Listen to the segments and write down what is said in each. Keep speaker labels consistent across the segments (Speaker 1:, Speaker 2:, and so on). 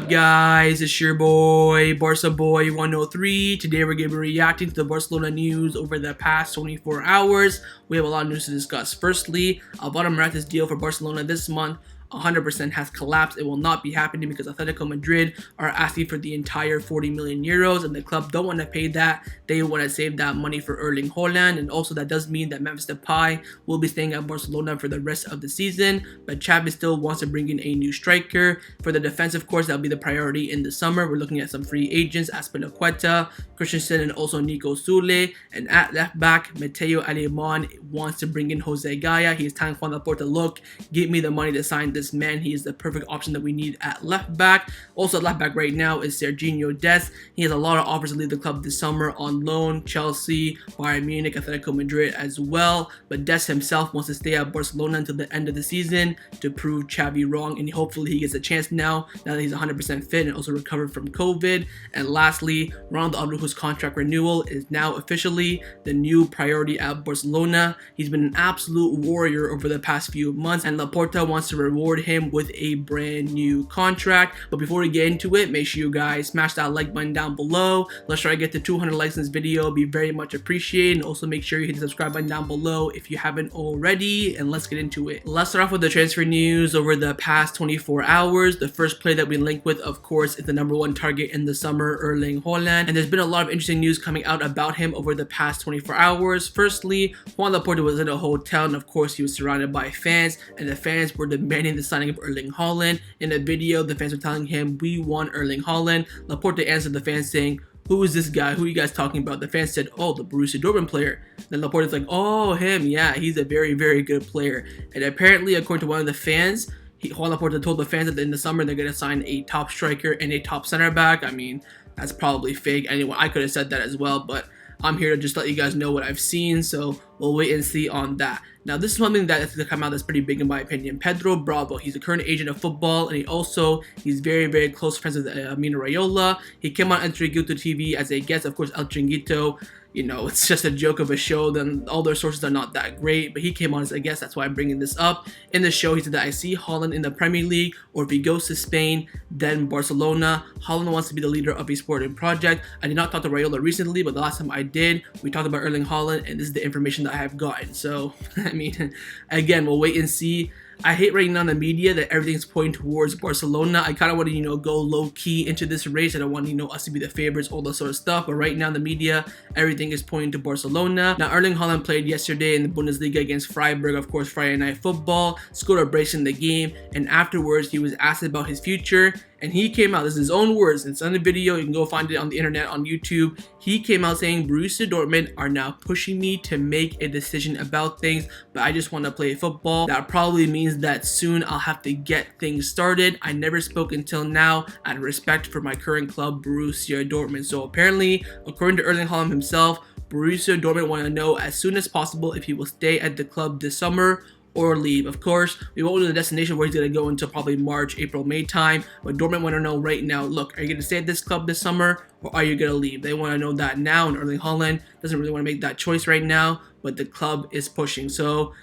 Speaker 1: up, guys? It's your boy, Barca Boy 103. Today we're going to be reacting to the Barcelona news over the past 24 hours. We have a lot of news to discuss. Firstly, Alvaro Morata's deal for Barcelona this month 100% has collapsed. It will not be happening because Atletico Madrid are asking for the entire 40 million euros and the club don't want to pay that. They want to save that money for Erling Haaland, and also that does mean that Memphis Depay will be staying at Barcelona for the rest of the season, but Xavi still wants to bring in a new striker. For the defense, of course, that'll be the priority in the summer. We're looking at some free agents, Azpilicueta, Christensen, and also Sule. And at left back, Mateo Alemany wants to bring in Jose Gaya. He is telling Joan Laporta, look, give me the money to sign this man. He is the perfect option that we need at left back. Also at left back right now is Sergino Dest. He has a lot of offers to leave the club this summer on loan. Chelsea, Bayern Munich, Atletico Madrid as well. But Dest himself wants to stay at Barcelona until the end of the season to prove Xavi wrong, and hopefully he gets a chance now that he's 100% fit and also recovered from COVID. And lastly, Ronald Araujo's contract renewal is now officially the new priority at Barcelona. He's been an absolute warrior over the past few months, and Laporta wants to reward him with a brand new contract. But before we get into it, make sure you guys smash that like button down below. Let's try to get to 200 likes in this video. It'd be very much appreciated. And also make sure you hit the subscribe button down below if you haven't already, and let's get into it. Let's start off with the transfer news over the past 24 hours. The first player that we link with, of course, is the #1 target in the summer, Erling Haaland, and there's been a lot of interesting news coming out about him over the past 24 hours. Firstly, Joan Laporta was in a hotel, and of course he was surrounded by fans, and the fans were demanding the signing of Erling Haaland. In a video, the fans were telling him, we want Erling Haaland. Laporta answered the fans saying, who is this guy? Who are you guys talking about? The fans said, oh, the Borussia Dortmund player. Then Laporta's like, oh, him. Yeah, he's a very, very good player. And apparently, according to one of the fans, Joan Laporta told the fans that in the summer they're going to sign a top striker and a top center back. I mean, that's probably fake. Anyway, I could have said that as well, but I'm here to just let you guys know what I've seen, so we'll wait and see on that. Now, this is something that is going to come out that's pretty big in my opinion. Pedro Bravo, he's a current agent of football, and he's very, very close friends with Mina Raiola. He came on El Chiringuito TV as a guest. Of course, El Chiringuito, you know, it's just a joke of a show, then all their sources are not that great, but he came on as a guest, that's why I'm bringing this up. In the show, he said that I see Haaland in the Premier League, or if he goes to Spain, then Barcelona. Haaland wants to be the leader of a sporting project. I did not talk to Raiola recently, but the last time I did, we talked about Erling Haaland, and this is the information that I have gotten. So, I mean, again, we'll wait and see. I hate right now in the media that everything's pointing towards Barcelona. I kind of want to, go low-key into this race. I don't want, us to be the favorites, all that sort of stuff. But right now in the media, everything is pointing to Barcelona. Now, Erling Haaland played yesterday in the Bundesliga against Freiburg, of course, Friday Night Football, scored a brace in the game, and afterwards, he was asked about his future, and he came out, this is his own words, it's on the video, you can go find it on the internet, on YouTube. He came out saying, Borussia Dortmund are now pushing me to make a decision about things, but I just want to play football. That probably means that soon I'll have to get things started. I never spoke until now out of respect for my current club, Borussia Dortmund. So apparently, according to Erling Haaland himself, Borussia Dortmund want to know as soon as possible if he will stay at the club this summer or leave. Of course, we won't know the destination where he's going to go until probably March, April, May time, but Dortmund want to know right now, look, are you going to stay at this club this summer or are you going to leave? They want to know that now, and Erling Haaland doesn't really want to make that choice right now, but the club is pushing. So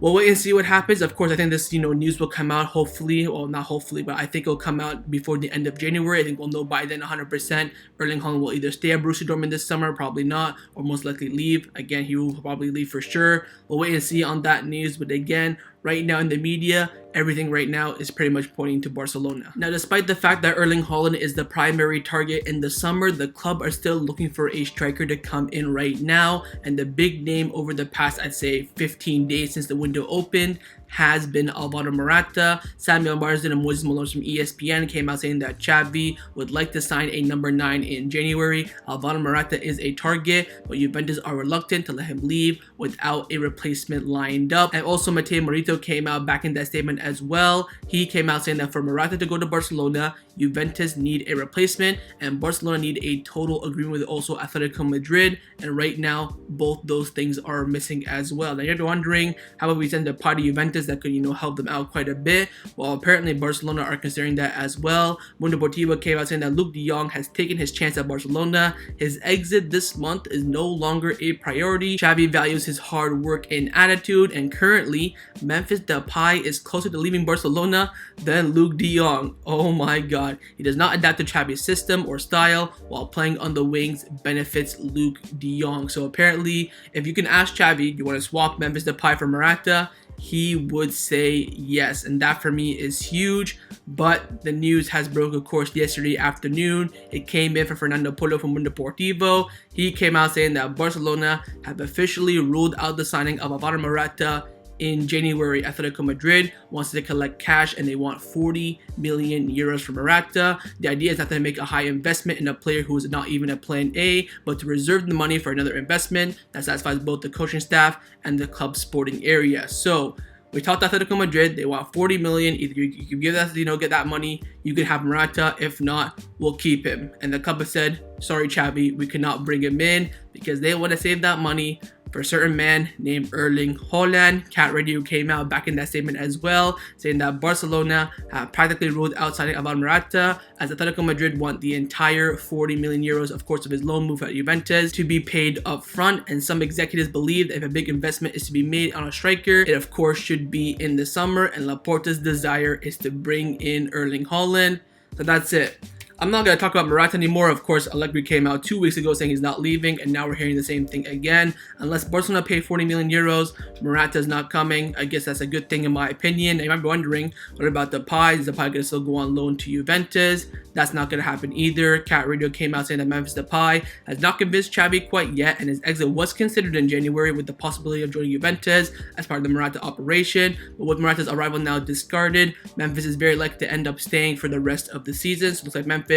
Speaker 1: we'll wait and see what happens. Of course, I think this, news will come out hopefully, well, not hopefully, but I think it'll come out before the end of January. I think we'll know by then 100%. Erling Haaland will either stay at Borussia Dortmund this summer, probably not, or most likely leave. Again, he will probably leave for sure. We'll wait and see on that news, but again, right now in the media, everything right now is pretty much pointing to Barcelona. Now, despite the fact that Erling Haaland is the primary target in the summer, the club are still looking for a striker to come in right now, and the big name over the past, I'd say, 15 days since the window opened has been Alvaro Morata. Samuel Marsden and Moses Malone from ESPN came out saying that Xavi would like to sign a #9 in January. Alvaro Morata is a target, but Juventus are reluctant to let him leave without a replacement lined up. And also Mateo Morito came out back in that statement as well. He came out saying that for Morata to go to Barcelona, Juventus need a replacement, and Barcelona need a total agreement with also Atletico Madrid, and right now both those things are missing as well. Now you're wondering, how about we send the party Juventus Juventus that could, help them out quite a bit. Well, apparently Barcelona are considering that as well. Mundo Deportivo came out saying that Luke de Jong has taken his chance at Barcelona. His exit this month is no longer a priority. Xavi values his hard work and attitude, and currently Memphis Depay is closer to leaving Barcelona than Luke de Jong. Oh my god. He does not adapt to Xavi's system or style, while playing on the wings benefits Luke de Jong. So apparently, if you can ask Xavi, you want to swap Memphis Depay for Morata, he would say yes, and that for me is huge. But the news has broke, of course, yesterday afternoon. It came in from Fernando Polo from Mundo Deportivo. He came out saying that Barcelona have officially ruled out the signing of Alvaro Morata in January. Atletico Madrid wants to collect cash and they want 40 million euros from Morata. The idea is not to make a high investment in a player who is not even a plan A, but to reserve the money for another investment that satisfies both the coaching staff and the club's sporting area. So we talked to Atletico Madrid. They want 40 million. Either you can give that, get that money, you can have Morata. If not, we'll keep him. And the club has said, sorry, Xavi, we cannot bring him in because they want to save that money for a certain man named Erling Haaland. Cat Radio came out back in that statement as well, saying that Barcelona have practically ruled out signing Alvaro Morata, as Atletico Madrid want the entire 40 million euros, of course, of his loan move at Juventus to be paid up front. And some executives believe that if a big investment is to be made on a striker, it of course should be in the summer, and Laporta's desire is to bring in Erling Haaland. So that's it. I'm not going to talk about Morata anymore. Of course, Allegri came out 2 weeks ago saying he's not leaving, and now we're hearing the same thing again. Unless Barcelona pay 40 million euros, Morata's not coming. I guess that's a good thing in my opinion. And you might be wondering, what about Depay? Is Depay going to still go on loan to Juventus? That's not going to happen either. Cat Radio came out saying that Memphis Depay has not convinced Xavi quite yet, and his exit was considered in January with the possibility of joining Juventus as part of the Morata operation. But with Morata's arrival now discarded, Memphis is very likely to end up staying for the rest of the season. So it looks like Memphis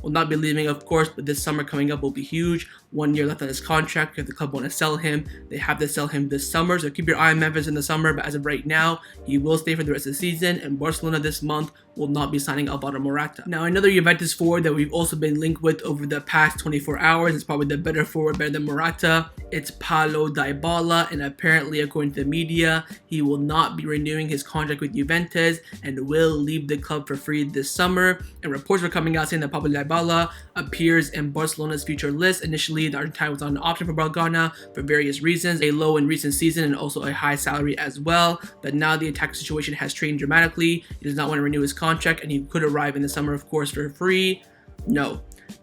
Speaker 1: will not be leaving, of course, but this summer coming up will be huge. 1 year left on his contract. If the club want to sell him, they have to sell him this summer. So keep your eye on Memphis in the summer, but as of right now, he will stay for the rest of the season, and Barcelona this month will not be signing Alvaro Morata. Now, another Juventus forward that we've also been linked with over the past 24 hours is probably the better forward, better than Morata. It's Paulo Dybala, and apparently, according to the media, he will not be renewing his contract with Juventus and will leave the club for free this summer. And reports were coming out saying that Paulo Dybala appears in Barcelona's future list. Initially, the Argentine was on an option for Blaugrana for various reasons, a low in recent season and also a high salary as well. But now the attack situation has changed dramatically. He does not want to renew his contract, and he could arrive in the summer, of course, for free. No,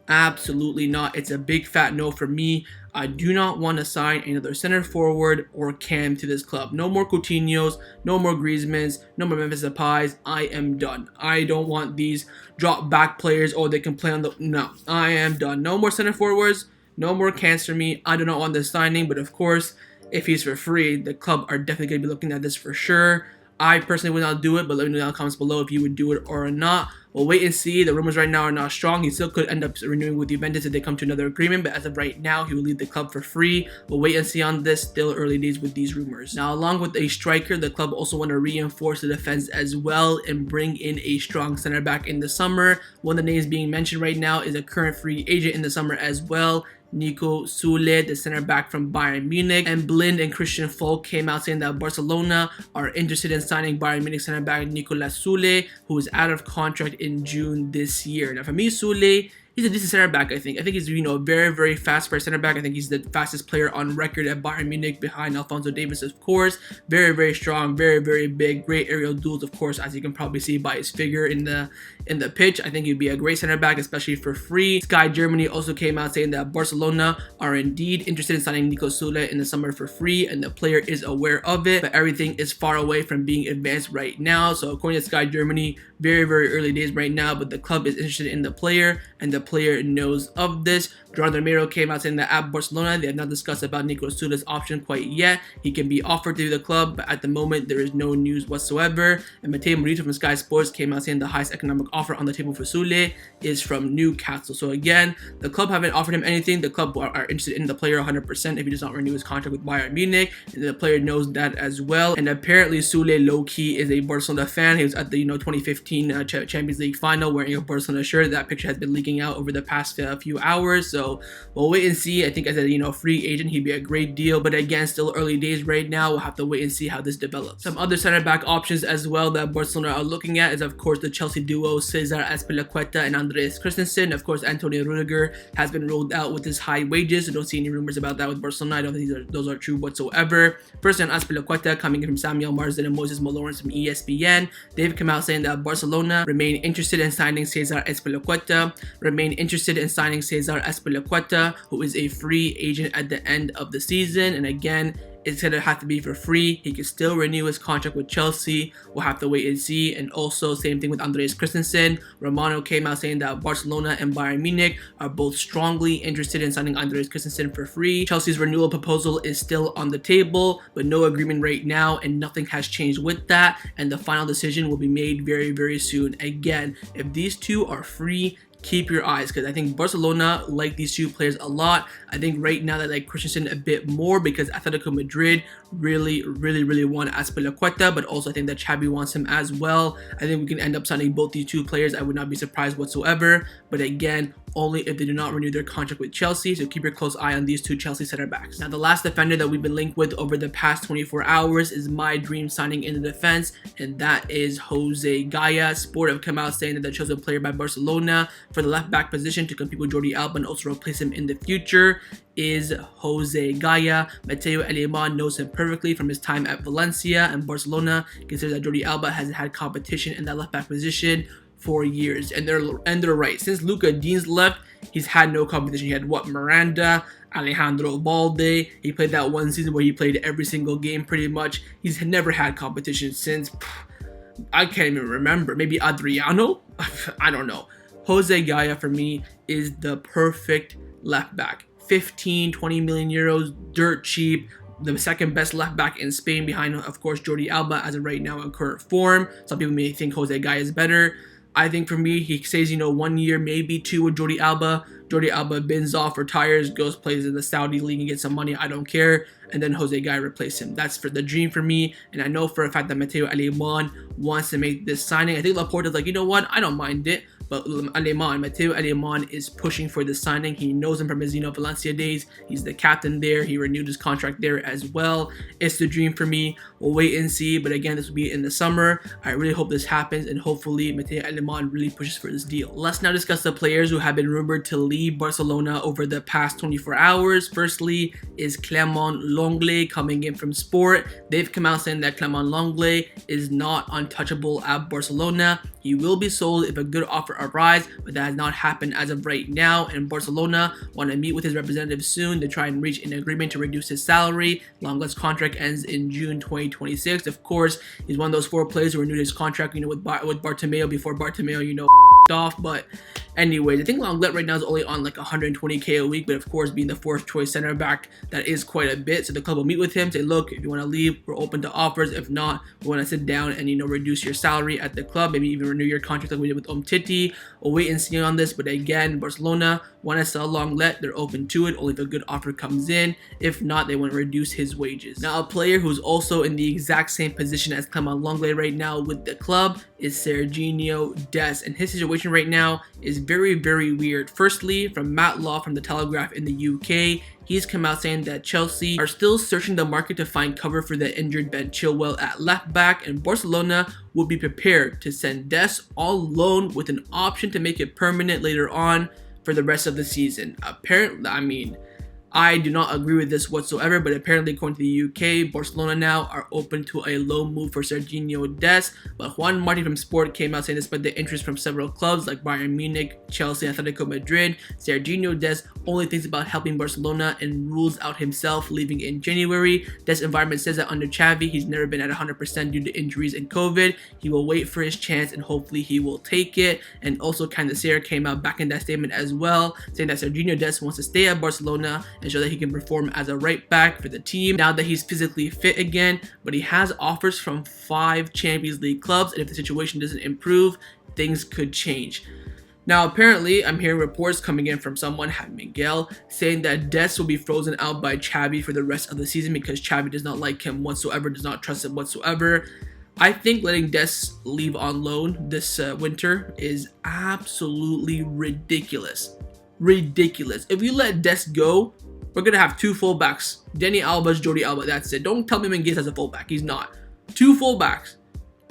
Speaker 1: absolutely not. It's a big fat no for me. I do not want to sign another center forward or cam to this club. No more Coutinhos, no more Griezmanns, no more Memphis Depays. I am done. I don't want these drop back players or they can play on the... No, I am done. No more center forwards, no more cans for me. I do not want this signing, but of course, if he's for free, the club are definitely going to be looking at this for sure. I personally would not do it, but let me know in the comments below if you would do it or not. We'll wait and see. The rumors right now are not strong. He still could end up renewing with Juventus if they come to another agreement, but as of right now, he will leave the club for free. We'll wait and see on this. Still early days with these rumors. Now, along with a striker, the club also want to reinforce the defense as well and bring in a strong center back in the summer. One of the names being mentioned right now is a current free agent in the summer as well, Niklas Sule, the center back from Bayern Munich. And Blind and Christian Folk came out saying that Barcelona are interested in signing Bayern Munich center back Niklas Sule, who is out of contract in June this year. Now, for me, Sule, he's a decent center back, I think. I think he's, very, very fast for a center back. I think he's the fastest player on record at Bayern Munich behind Alphonso Davies, of course. Very, very strong, very, very big, great aerial duels, of course, as you can probably see by his figure in the pitch. I think he'd be a great center back, especially for free. Sky Germany also came out saying that Barcelona are indeed interested in signing Niklas Sule in the summer for free, and the player is aware of it, but everything is far away from being advanced right now. So according to Sky Germany, very, very early days right now, but the club is interested in the player, and the player knows of this. Ronald Araujo came out saying that at Barcelona, they have not discussed about Niklas Sule's option quite yet. He can be offered to the club, but at the moment, there is no news whatsoever. And Mateo Morito from Sky Sports came out saying the highest economic offer on the table for Sule is from Newcastle. So again, the club haven't offered him anything. The club are interested in the player 100% if he does not renew his contract with Bayern Munich, and the player knows that as well. And apparently, Sule low-key is a Barcelona fan. He was at the 2015 2015 Champions League final wearing a Barcelona shirt. That picture has been leaking out over the past few hours, so we'll wait and see. I think as a free agent, he'd be a great deal, but again, still early days right now. We'll have to wait and see how this develops. Some other center back options as well that Barcelona are looking at is, of course, the Chelsea duo Cesar Azpilicueta and Andreas Christensen. Of course, Antonio Rudiger has been ruled out with his high wages, so don't see any rumors about that with Barcelona. I don't think those are true whatsoever. First on Azpilicueta, coming in from Samuel Marsden and Moses Malone from ESPN. They've come out saying that Barcelona remain interested in signing Cesar Azpilicueta, who is a free agent at the end of the season. And again, it's going to have to be for free. He can still renew his contract with Chelsea. We'll have to wait and see. And also, same thing with Andreas Christensen. Romano came out saying that Barcelona and Bayern Munich are both strongly interested in signing Andreas Christensen for free. Chelsea's renewal proposal is still on the table, but no agreement right now, and nothing has changed with that. And the final decision will be made very, very soon. Again, if these two are free, keep your eyes, because I think Barcelona like these two players a lot. I think right now they like Christensen a bit more because Atletico Madrid really want Azpilicueta, but also I think that Xavi wants him as well. I think we can end up signing both these two players. I would not be surprised whatsoever, but again, only if they do not renew their contract with Chelsea, so keep your close eye on these two Chelsea center backs. Now, the last defender that we've been linked with over the past 24 hours is my dream signing in the defense, and that is Jose Gaya. Sport have come out saying that they're chosen player by Barcelona for the left back position to compete with Jordi Alba and also replace him in the future is Jose Gaya. Mateo Alemany knows him perfectly from his time at Valencia, and Barcelona considers that Jordi Alba hasn't had competition in that left back position for years, and they're right. Since Luka Dean's left, he's had no competition. He had Miranda, Alejandro Balde. He played that one season where he played every single game pretty much. He's never had competition since, I can't even remember, maybe Adriano? I don't know. Jose Gaya for me is the perfect left back. 15-20 million euros, dirt cheap. The second best left back in Spain behind, of course, Jordi Alba as of right now in current form. Some people may think Jose Gaya is better. I think for me, he stays, 1 year, maybe 2 with Jordi Alba. Jordi Alba bins off, retires, goes, plays in the Saudi league and gets some money. I don't care. And then Jose Gaya replace him. That's for the dream for me. And I know for a fact that Mateo Alemany wants to make this signing. I think Laporta's like, you know what? I don't mind it. But Mateo Alemany is pushing for the signing. He knows him from his Valencia days. He's the captain there. He renewed his contract there as well. It's the dream for me. We'll wait and see. But again, this will be in the summer. I really hope this happens, and hopefully Mateo Alemany really pushes for this deal. Let's now discuss the players who have been rumored to leave Barcelona over the past 24 hours. Firstly is Clement Lenglet coming in from Sport. They've come out saying that Clement Lenglet is not untouchable at Barcelona. He will be sold if a good offer arrives, but that has not happened as of right now, and Barcelona want to meet with his representative soon to try and reach an agreement to reduce his salary. Lenglet's contract ends in June 2026. Of course, he's one of those 4 players who renewed his contract, with Bartomeu before Bartomeu, off. But anyways, I think Lenglet right now is only on like 120k a week, but of course, being the 4th choice center back, that is quite a bit. So the club will meet with him, say, look, if you want to leave, we're open to offers. If not, we want to sit down and reduce your salary at the club, maybe even renew your contract like we did with Umtiti. We'll wait and see on this, but again, Barcelona want to sell Lenglet. They're open to it only if a good offer comes in. If not, they want to reduce his wages. Now, a player who's also in the exact same position as Clement Lenglet right now with the club is Sergino Dest, and his situation right now is very weird. Firstly, from Matt Law from the Telegraph in the UK, he's come out saying that Chelsea are still searching the market to find cover for the injured Ben Chilwell at left back, and Barcelona will be prepared to send Dest all loan with an option to make it permanent later on for the rest of the season. Apparently, I do not agree with this whatsoever, but apparently according to the UK, Barcelona now are open to a loan move for Sergino Dest. But Juan Martin from Sport came out saying despite the interest from several clubs like Bayern Munich, Chelsea, and Atletico Madrid, Sergino Dest only thinks about helping Barcelona and rules out himself leaving in January. Dest's environment says that under Xavi, he's never been at 100% due to injuries and COVID. He will wait for his chance and hopefully he will take it. And also Cesar came out back in that statement as well, saying that Sergino Dest wants to stay at Barcelona and show that he can perform as a right back for the team now that he's physically fit again. But he has offers from 5 Champions League clubs, and if the situation doesn't improve, things could change. Now, apparently, I'm hearing reports coming in from someone, Miguel, saying that Dest will be frozen out by Xavi for the rest of the season because Xavi does not like him whatsoever, does not trust him whatsoever. I think letting Dest leave on loan this winter is absolutely ridiculous. Ridiculous. If you let Dest go, we're going to have two fullbacks. Dani Alba's Jordi Alba. That's it. Don't tell me Menges has a fullback. He's not. Two fullbacks.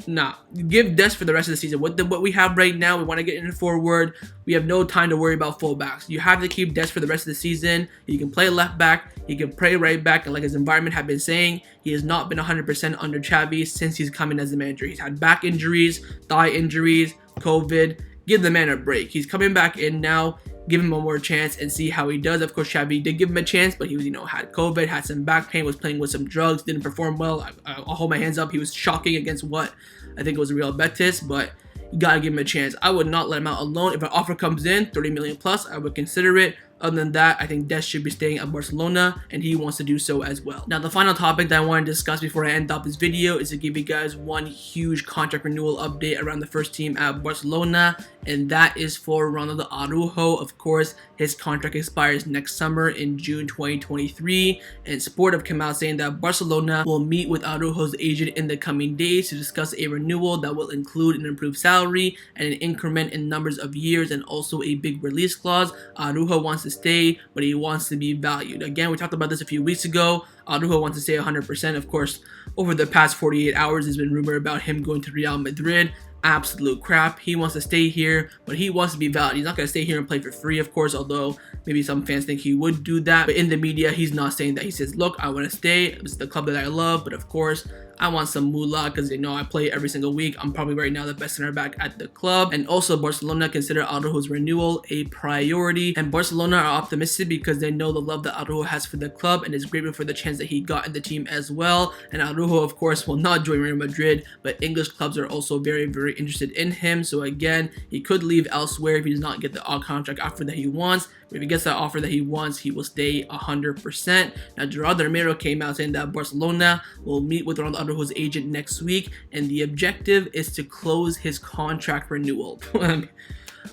Speaker 1: Nah, give Dest for the rest of the season. What we have right now, we want to get in forward. We have no time to worry about fullbacks. You have to keep Dest for the rest of the season. He can play left back. He can play right back. And like his environment have been saying, he has not been 100% under Xavi since he's come in as the manager. He's had back injuries, thigh injuries, COVID. Give the man a break. He's coming back in now. Give him one more chance and see how he does. Of course, Xavi did give him a chance, but he was, had COVID, had some back pain, was playing with some drugs, didn't perform well. I'll hold my hands up. He was shocking against what I think it was Real Betis, but you gotta give him a chance. I would not let him out alone. If an offer comes in, 30 million plus, I would consider it. Other than that, I think Dest should be staying at Barcelona, and he wants to do so as well. Now, the final topic that I want to discuss before I end up this video is to give you guys one huge contract renewal update around the first team at Barcelona, and that is for Ronald Araujo. Of course, his contract expires next summer in June 2023, and Sport have come out saying that Barcelona will meet with Araujo's agent in the coming days to discuss a renewal that will include an improved salary and an increment in numbers of years, and also a big release clause. Araujo wants to stay, but he wants to be valued. Again, we talked about this a few weeks ago. Araujo wants to stay 100%. Of course, over the past 48 hours, there's been rumor about him going to Real Madrid. Absolute crap. He wants to stay here, but he wants to be valued. He's not going to stay here and play for free, of course, although maybe some fans think he would do that. But in the media, he's not saying that. He says, look, I want to stay. It's the club that I love, but of course, I want some moolah because they know I play every single week. I'm probably right now the best center back at the club. And also, Barcelona consider Araujo's renewal a priority. And Barcelona are optimistic because they know the love that Araujo has for the club and is grateful for the chance that he got in the team as well. And Araujo, of course, will not join Real Madrid, but English clubs are also very, very interested in him. So again, he could leave elsewhere if he does not get the contract offer that he wants. But if he gets that offer that he wants, he will stay 100%. Now, Gerardo Romero came out saying that Barcelona will meet with Ronald Araujo's agent next week, and the objective is to close his contract renewal.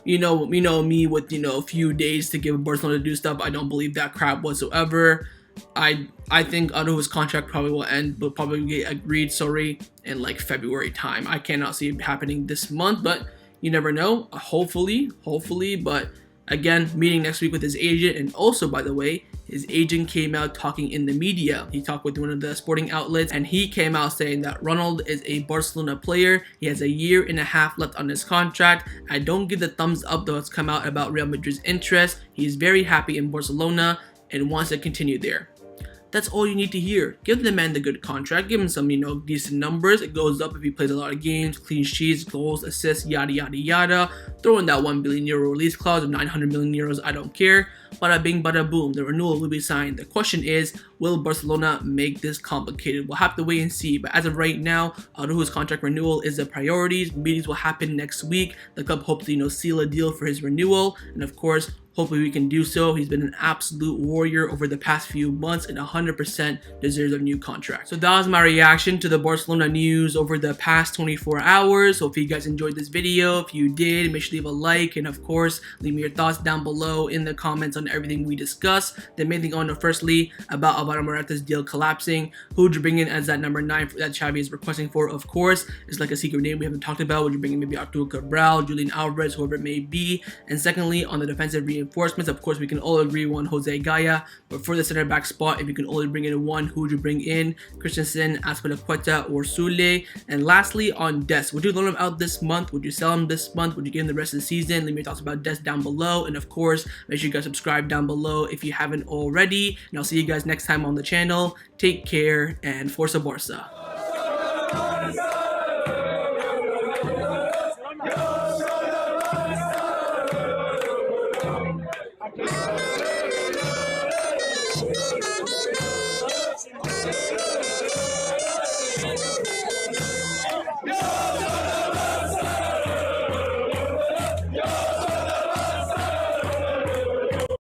Speaker 1: You know me with a few days to give Barcelona to do stuff. I don't believe that crap whatsoever. I think Araujo's contract probably will end, but probably get agreed, in like February time. I cannot see it happening this month, but you never know. Hopefully, but again, meeting next week with his agent. And also, by the way, his agent came out talking in the media. He talked with one of the sporting outlets, and he came out saying that Ronald is a Barcelona player. He has a year and a half left on his contract. I don't give the thumbs up though it's come out about Real Madrid's interest. He's very happy in Barcelona and wants to continue there. That's all you need to hear. Give the man the good contract. Give him some, decent numbers. It goes up if he plays a lot of games, clean sheets, goals, assists, yada, yada, yada. Throw in that €1 billion release clause of 900 million euros. I don't care. Bada bing, bada boom. The renewal will be signed. The question is, will Barcelona make this complicated? We'll have to wait and see. But as of right now, Araujo's contract renewal is a priority. Meetings will happen next week. The club hopes to, seal a deal for his renewal. And of course, hopefully we can do so. He's been an absolute warrior over the past few months and 100% deserves a new contract. So that was my reaction to the Barcelona news over the past 24 hours. Hope you guys enjoyed this video. If you did, make sure to leave a like, and of course, leave me your thoughts down below in the comments on everything we discussed. The main thing I want to firstly about Alvaro Morata's deal collapsing. Who would you bring in as that number 9 that Xavi is requesting for? Of course, it's like a secret name we haven't talked about. Would you bring in maybe Arturo Cabral, Julian Alvarez, whoever it may be? And secondly, on the defensive reinforcements, of course, we can all agree on Jose Gaya, but for the center back spot, if you can only bring in one, who would you bring in? Christensen, Azpilicueta, or Sule? And lastly, on Dest, would you loan him out this month? Would you sell him this month? Would you give him the rest of the season? Leave me your thoughts about Dest down below, and of course, make sure you guys subscribe down below if you haven't already, and I'll see you guys next time on the channel. Take care, and Forza Barca.